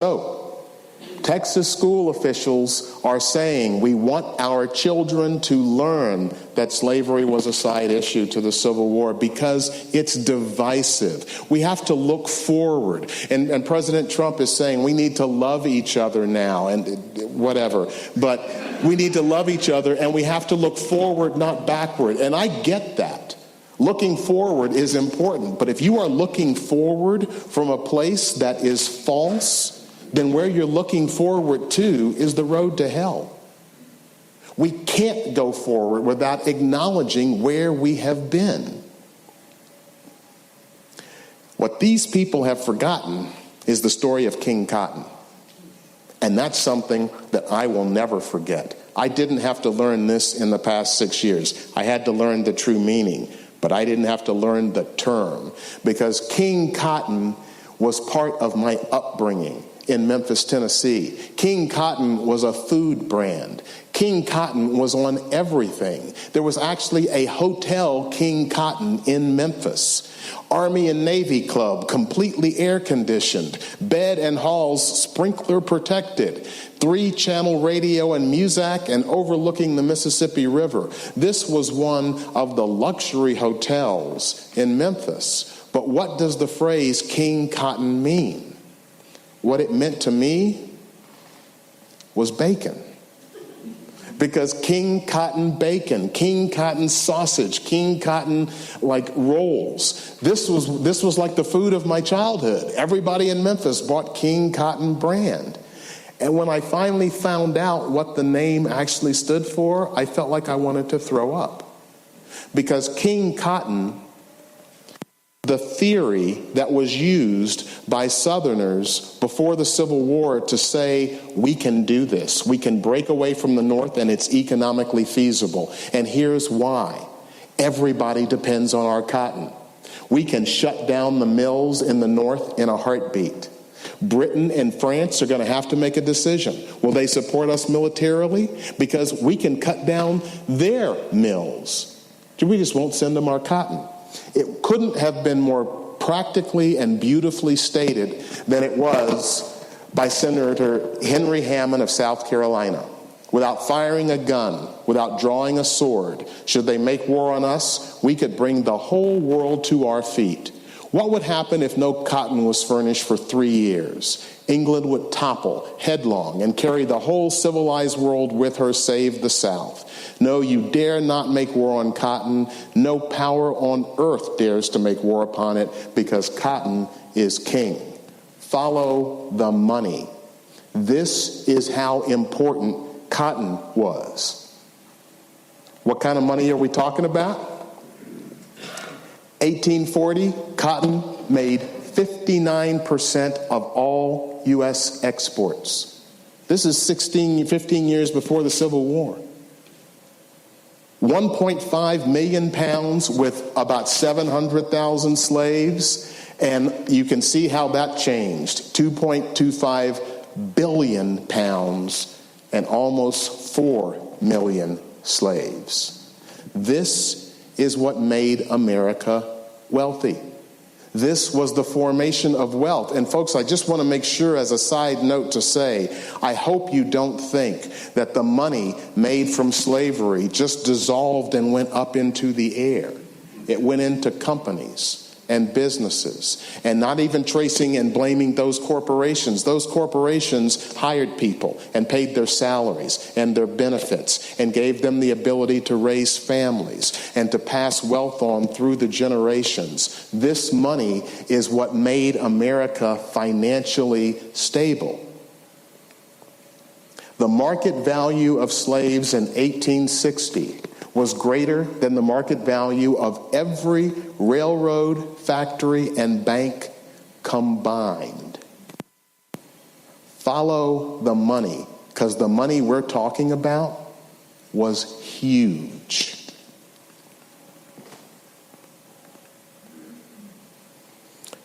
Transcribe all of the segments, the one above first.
So, Texas school officials are saying we want our children to learn that slavery was a side issue to the Civil War because it's divisive. We have to look forward. And President Trump is saying we need to love each other now and whatever. But we need to love each other and we have to look forward, not backward. And I get that. Looking forward is important. But if you are looking forward from a place that is false, then where you're looking forward to is the road to hell. We can't go forward without acknowledging where we have been. What these people have forgotten is the story of King Cotton. And that's something that I will never forget. I didn't have to learn this in the past 6 years. I had to learn the true meaning, but I didn't have to learn the term, because King Cotton was part of my upbringing in Memphis, Tennessee. King Cotton was a food brand. King Cotton was on everything. There was actually a hotel, King Cotton, in Memphis. Army and Navy Club, completely air conditioned. Bed and halls, sprinkler protected. 3-channel radio and Muzak, and overlooking the Mississippi River. This was one of the luxury hotels in Memphis. But what does the phrase King Cotton mean? What it meant to me was bacon. Because King Cotton bacon, King Cotton sausage, King Cotton rolls. This was like the food of my childhood. Everybody in Memphis bought King Cotton brand. And when I finally found out what the name actually stood for, I felt like I wanted to throw up. Because King Cotton, the theory that was used by Southerners before the Civil War to say, we can do this. We can break away from the North and it's economically feasible. And here's why. Everybody depends on our cotton. We can shut down the mills in the North in a heartbeat. Britain and France are going to have to make a decision. Will they support us militarily? Because we can cut down their mills. We just won't send them our cotton. It couldn't have been more practically and beautifully stated than it was by Senator Henry Hammond of South Carolina. Without firing a gun, without drawing a sword, should they make war on us, we could bring the whole world to our feet. What would happen if no cotton was furnished for 3 years? England would topple headlong and carry the whole civilized world with her, save the South. No, you dare not make war on cotton. No power on earth dares to make war upon it, because cotton is king. Follow the money. This is how important cotton was. What kind of money are we talking about? 1840, cotton made 59% of all U.S. exports. This is 15 years before the Civil War. 1.5 million pounds with about 700,000 slaves, and you can see how that changed. 2.25 billion pounds and almost 4 million slaves. This is what made America wealthy. This was the formation of wealth. And folks, I just want to make sure as a side note to say, I hope you don't think that the money made from slavery just dissolved and went up into the air. It went into companies and businesses, and not even tracing and blaming those corporations. Those corporations hired people and paid their salaries and their benefits and gave them the ability to raise families and to pass wealth on through the generations. This money is what made America financially stable. The market value of slaves in 1860 was greater than the market value of every railroad, factory, and bank combined. Follow the money, because the money we're talking about was huge.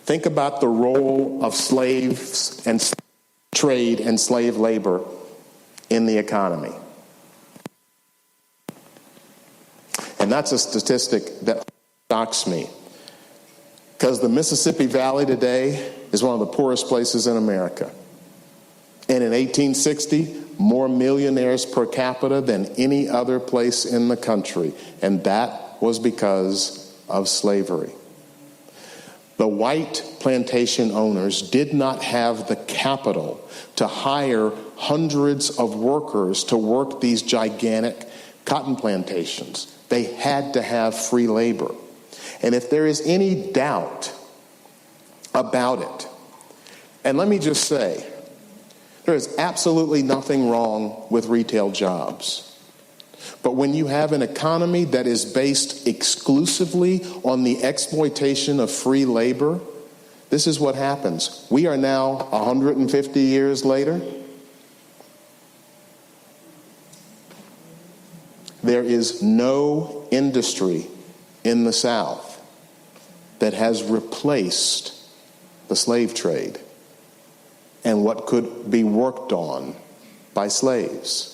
Think about the role of slaves and trade and slave labor in the economy. And that's a statistic that shocks me, because the Mississippi Valley today is one of the poorest places in America. And in 1860, more millionaires per capita than any other place in the country. And that was because of slavery. The white plantation owners did not have the capital to hire hundreds of workers to work these gigantic cotton plantations. They had to have free labor. And if there is any doubt about it, and let me just say, there is absolutely nothing wrong with retail jobs. But when you have an economy that is based exclusively on the exploitation of free labor, this is what happens. We are now 150 years later. There is no industry in the South that has replaced the slave trade and what could be worked on by slaves.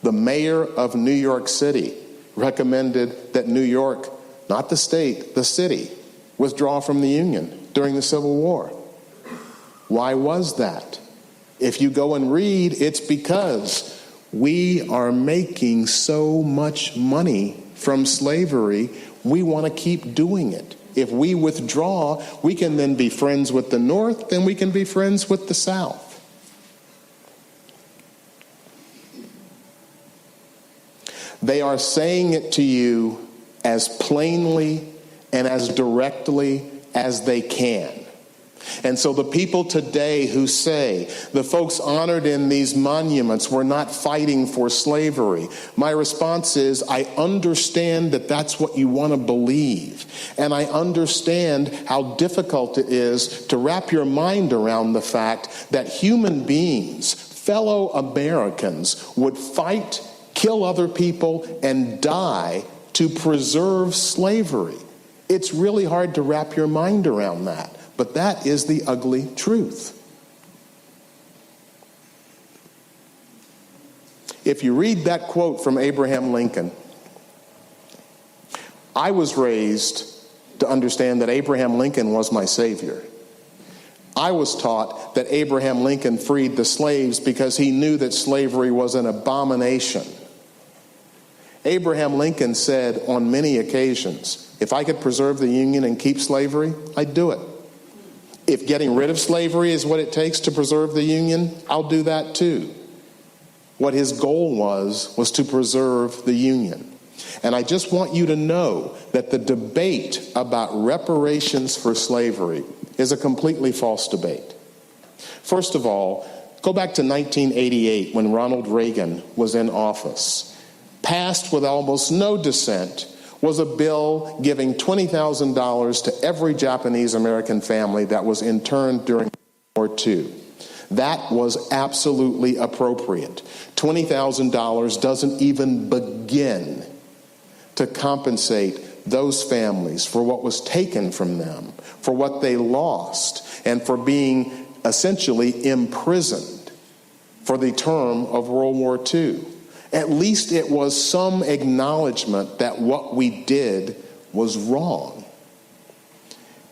The mayor of New York City recommended that New York, not the state, the city, withdraw from the Union during the Civil War. Why was that? If you go and read, it's because we are making so much money from slavery, we want to keep doing it. If we withdraw, we can then be friends with the North, and we can be friends with the South. They are saying it to you as plainly and as directly as they can. And so the people today who say the folks honored in these monuments were not fighting for slavery, my response is, I understand that that's what you want to believe. And I understand how difficult it is to wrap your mind around the fact that human beings, fellow Americans, would fight, kill other people, and die to preserve slavery. It's really hard to wrap your mind around that. But that is the ugly truth. If you read that quote from Abraham Lincoln, I was raised to understand that Abraham Lincoln was my savior. I was taught that Abraham Lincoln freed the slaves because he knew that slavery was an abomination. Abraham Lincoln said on many occasions, if I could preserve the Union and keep slavery, I'd do it. If getting rid of slavery is what it takes to preserve the Union, I'll do that too. What his goal was to preserve the Union. And I just want you to know that the debate about reparations for slavery is a completely false debate. First of all, go back to 1988 when Ronald Reagan was in office. Passed with almost no dissent was a bill giving $20,000 to every Japanese American family that was interned during World War II. That was absolutely appropriate. $20,000 doesn't even begin to compensate those families for what was taken from them, for what they lost, and for being essentially imprisoned for the term of World War II. At least it was some acknowledgement that what we did was wrong.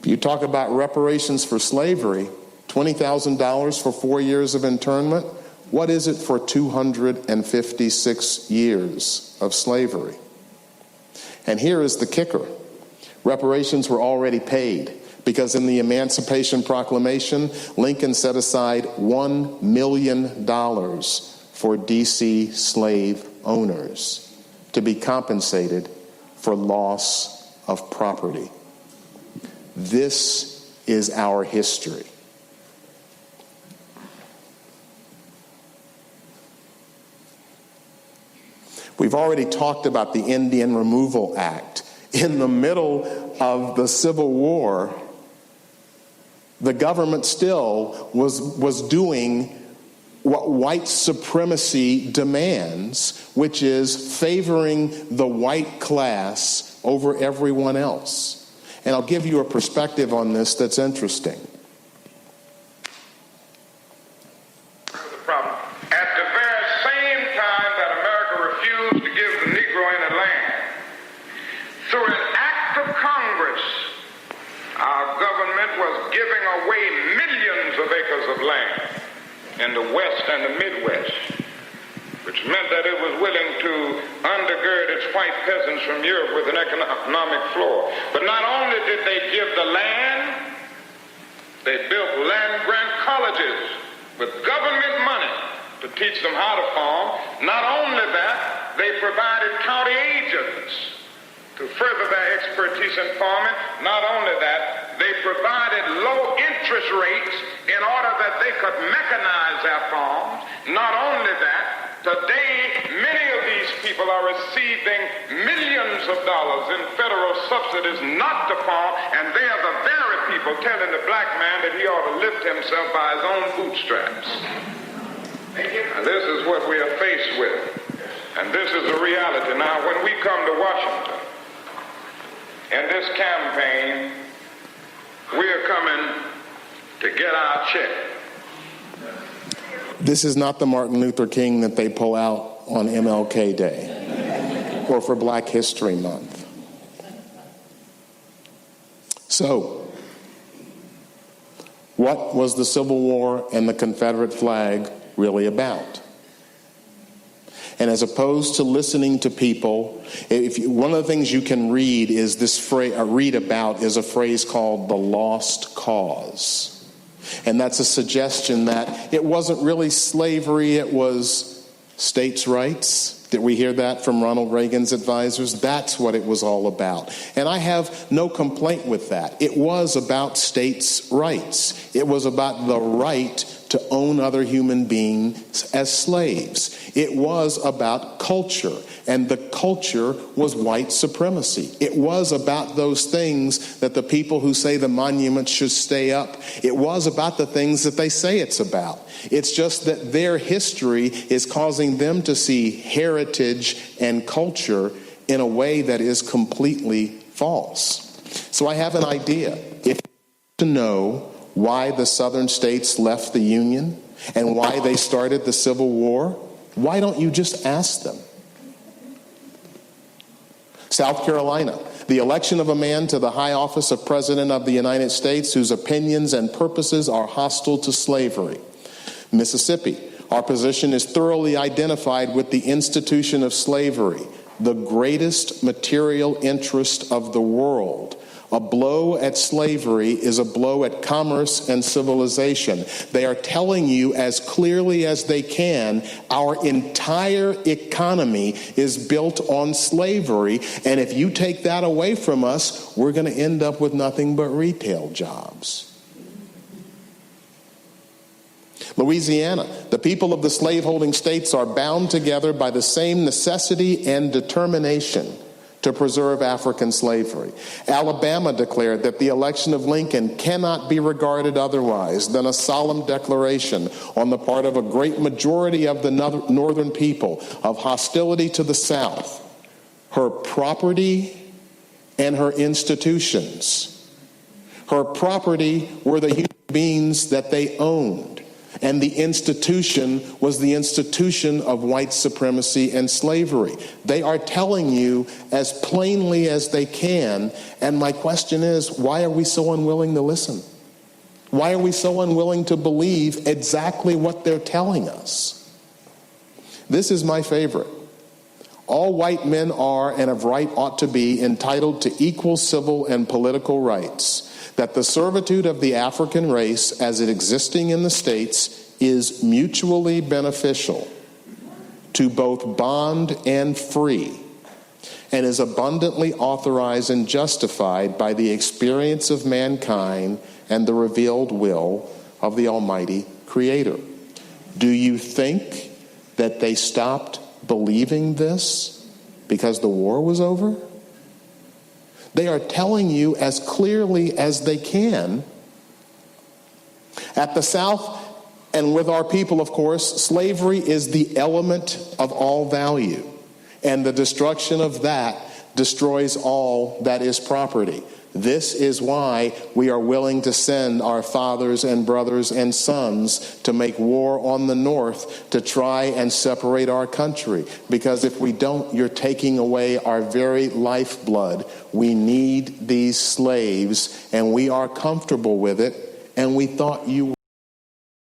If you talk about reparations for slavery, $20,000 for 4 years of internment, what is it for 256 years of slavery? And here is the kicker. Reparations were already paid because in the Emancipation Proclamation, Lincoln set aside $1 million for D.C. slave owners to be compensated for loss of property. This is our history. We've already talked about the Indian Removal Act. In the middle of the Civil War, the government still was doing what white supremacy demands, which is favoring the white class over everyone else. And I'll give you a perspective on this that's interesting. The problem. At the very same time that America refused to give the Negro any land, through an act of Congress, our government was giving away millions of land in the West and the Midwest, which meant that it was willing to undergird its white peasants from Europe with an economic floor. But not only did they give the land, they built land-grant colleges with government money to teach them how to farm. Not only that, they provided county agents to further their expertise in farming. Not only that, they provided low interest rates in order that they could mechanize their farms. Not only that, today many of these people are receiving millions of dollars in federal subsidies not to farm, and they are the very people telling the black man that he ought to lift himself by his own bootstraps. Now, this is what we are faced with, and this is the reality. Now, when we come to Washington, in this campaign, we are coming to get our check. This is not the Martin Luther King that they pull out on MLK Day or for Black History Month. So, what was the Civil War and the Confederate flag really about? And as opposed to listening to people, one of the things you can read is this phrase, read about is a phrase called the lost cause. And that's a suggestion that it wasn't really slavery, it was states' rights. Did we hear that from Ronald Reagan's advisors? That's what it was all about. And I have no complaint with that. It was about states' rights. It was about the right to own other human beings as slaves. It was about culture, and the culture was white supremacy. It was about those things that the people who say the monuments should stay up, it was about the things that they say it's about. It's just that their history is causing them to see heritage and culture in a way that is completely false. So I have an idea. If you want to know why the southern states left the Union and why they started the Civil War, why don't you just ask them? South Carolina, the election of a man to the high office of President of the United States whose opinions and purposes are hostile to slavery. Mississippi, our position is thoroughly identified with the institution of slavery, the greatest material interest of the world. A blow at slavery is a blow at commerce and civilization. They are telling you as clearly as they can, our entire economy is built on slavery, and if you take that away from us, we're going to end up with nothing but retail jobs. Louisiana, the people of the slaveholding states are bound together by the same necessity and determination to preserve African slavery. Alabama declared that the election of Lincoln cannot be regarded otherwise than a solemn declaration on the part of a great majority of the northern people of hostility to the South, her property, and her institutions. Her property were the human beings that they owned. And the institution was the institution of white supremacy and slavery. They are telling you as plainly as they can. And my question is, why are we so unwilling to listen? Why are we so unwilling to believe exactly what they're telling us? This is my favorite. All white men are, and of right ought to be, entitled to equal civil and political rights. That the servitude of the African race as it existing in the states is mutually beneficial to both bond and free, and is abundantly authorized and justified by the experience of mankind and the revealed will of the Almighty Creator. Do you think that they stopped believing this because the war was over? They are telling you as clearly as they can. At the South, and with our people, of course, slavery is the element of all value. And the destruction of that destroys all that is property. This is why we are willing to send our fathers and brothers and sons to make war on the North to try and separate our country. Because if we don't, you're taking away our very lifeblood. We need these slaves, and we are comfortable with it, and we thought you